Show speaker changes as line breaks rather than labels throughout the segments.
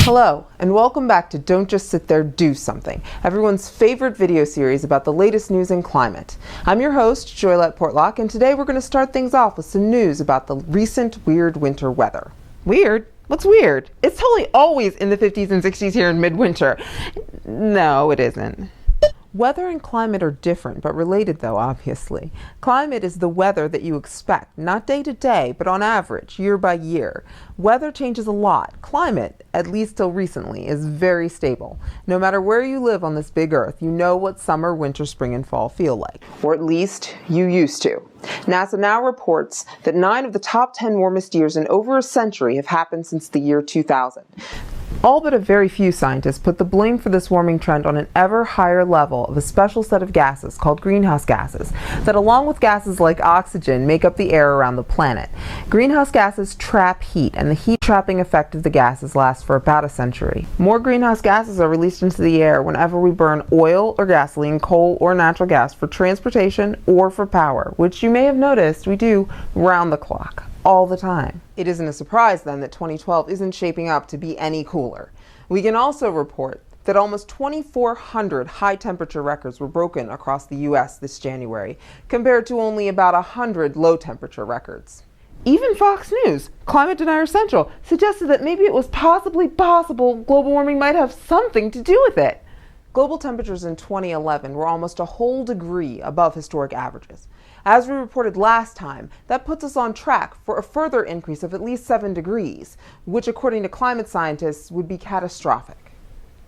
Hello, and welcome back to Don't Just Sit There, Do Something, everyone's favorite video series about the latest news in climate. I'm your host, Joylette Portlock, and today we're going to start things off with some news about the recent weird winter weather. Weird? What's weird? It's totally always in the 50s and 60s here in midwinter. No, it isn't. Weather and climate are different, but related though, obviously. Climate is the weather that you expect, not day to day, but on average, year by year. Weather changes a lot. Climate, at least till recently, is very stable. No matter where you live on this big earth, you know what summer, winter, spring, and fall feel like. Or at least, you used to. NASA now reports that 9 of the top 10 warmest years in over a century have happened since the year 2000. All but a very few scientists put the blame for this warming trend on an ever higher level of a special set of gases called greenhouse gases that, along with gases like oxygen, make up the air around the planet. Greenhouse gases trap heat, and the heat trapping effect of the gases lasts for about a century. More greenhouse gases are released into the air whenever we burn oil or gasoline, coal or natural gas for transportation or for power, which you may have noticed we do round the clock. All the time. It isn't a surprise then that 2012 isn't shaping up to be any cooler. We can also report that almost 2,400 high temperature records were broken across the US this January, compared to only about 100 low temperature records. Even Fox News, Climate Denier Central, suggested that maybe it was possible global warming might have something to do with it. Global temperatures in 2011 were almost a whole degree above historic averages. As we reported last time, that puts us on track for a further increase of at least 7 degrees, which according to climate scientists would be catastrophic.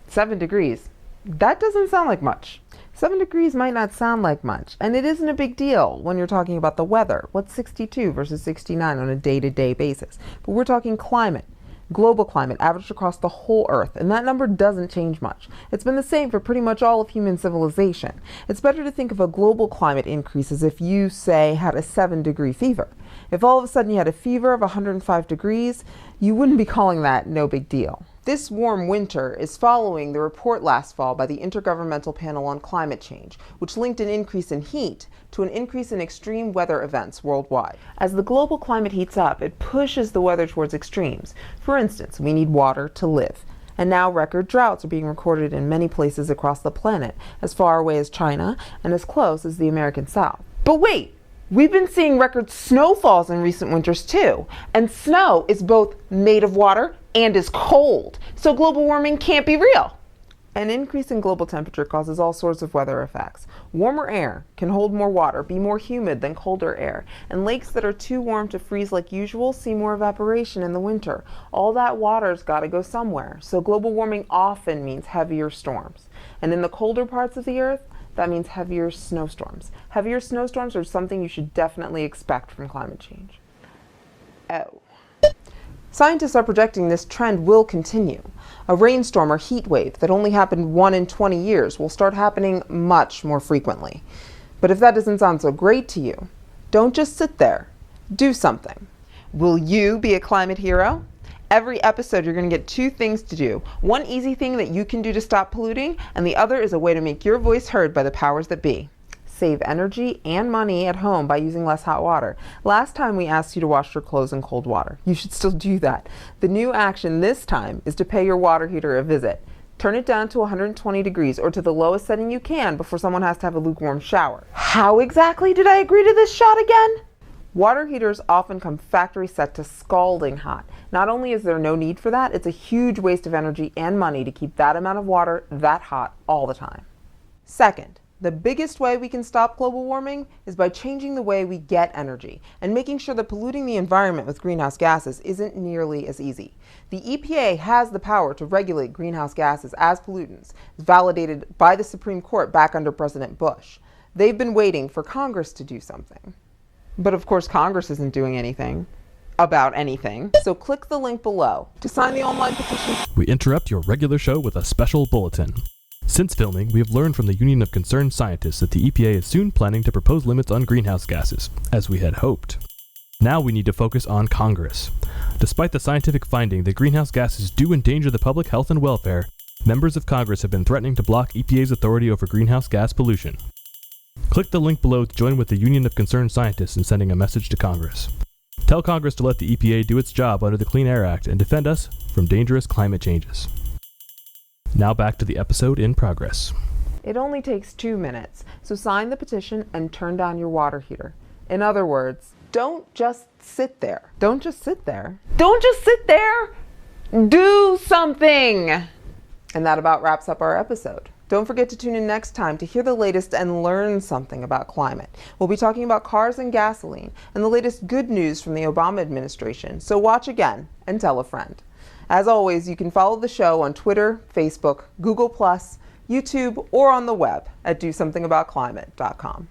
7 degrees. That doesn't sound like much. 7 degrees might not sound like much, and it isn't a big deal when you're talking about the weather. What's 62 versus 69 on a day-to-day basis? But we're talking climate. Global climate averaged across the whole Earth, and that number doesn't change much. It's been the same for pretty much all of human civilization. It's better to think of a global climate increase as if you, say, had a 7-degree fever. If all of a sudden you had a fever of 105 degrees, you wouldn't be calling that no big deal. This warm winter is following the report last fall by the Intergovernmental Panel on Climate Change, which linked an increase in heat to an increase in extreme weather events worldwide. As the global climate heats up, it pushes the weather towards extremes. For instance, we need water to live. And now record droughts are being recorded in many places across the planet, as far away as China and as close as the American South. But wait! We've been seeing record snowfalls in recent winters too, and snow is both made of water and is cold, so global warming can't be real. An increase in global temperature causes all sorts of weather effects. Warmer air can hold more water, be more humid than colder air, and lakes that are too warm to freeze like usual see more evaporation in the winter. All that water's got to go somewhere, so global warming often means heavier storms. And in the colder parts of the earth, that means heavier snowstorms. Heavier snowstorms are something you should definitely expect from climate change. Oh. Scientists are projecting this trend will continue. A rainstorm or heat wave that only happened 1 in 20 years will start happening much more frequently. But if that doesn't sound so great to you, don't just sit there. Do something. Will you be a climate hero? Every episode, you're going to get 2 things to do. One easy thing that you can do to stop polluting, and the other is a way to make your voice heard by the powers that be. Save energy and money at home by using less hot water. Last time we asked you to wash your clothes in cold water. You should still do that. The new action this time is to pay your water heater a visit. Turn it down to 120 degrees or to the lowest setting you can before someone has to have a lukewarm shower. How exactly did I agree to this shot again? Water heaters often come factory set to scalding hot. Not only is there no need for that, it's a huge waste of energy and money to keep that amount of water that hot all the time. Second, the biggest way we can stop global warming is by changing the way we get energy and making sure that polluting the environment with greenhouse gases isn't nearly as easy. The EPA has the power to regulate greenhouse gases as pollutants, validated by the Supreme Court back under President Bush. They've been waiting for Congress to do something. But of course, Congress isn't doing anything about anything. So click the link below to sign the online petition.
We interrupt your regular show with a special bulletin. Since filming, we have learned from the Union of Concerned Scientists that the EPA is soon planning to propose limits on greenhouse gases, as we had hoped. Now we need to focus on Congress. Despite the scientific finding that greenhouse gases do endanger the public health and welfare, members of Congress have been threatening to block EPA's authority over greenhouse gas pollution. Click the link below to join with the Union of Concerned Scientists in sending a message to Congress. Tell Congress to let the EPA do its job under the Clean Air Act and defend us from dangerous climate changes. Now back to the episode in progress.
It only takes 2 minutes, so sign the petition and turn down your water heater. In other words, don't just sit there. Don't just sit there. Don't just sit there! Do something! And that about wraps up our episode. Don't forget to tune in next time to hear the latest and learn something about climate. We'll be talking about cars and gasoline and the latest good news from the Obama administration. So watch again and tell a friend. As always, you can follow the show on Twitter, Facebook, Google+, YouTube, or on the web at DoSomethingAboutClimate.com.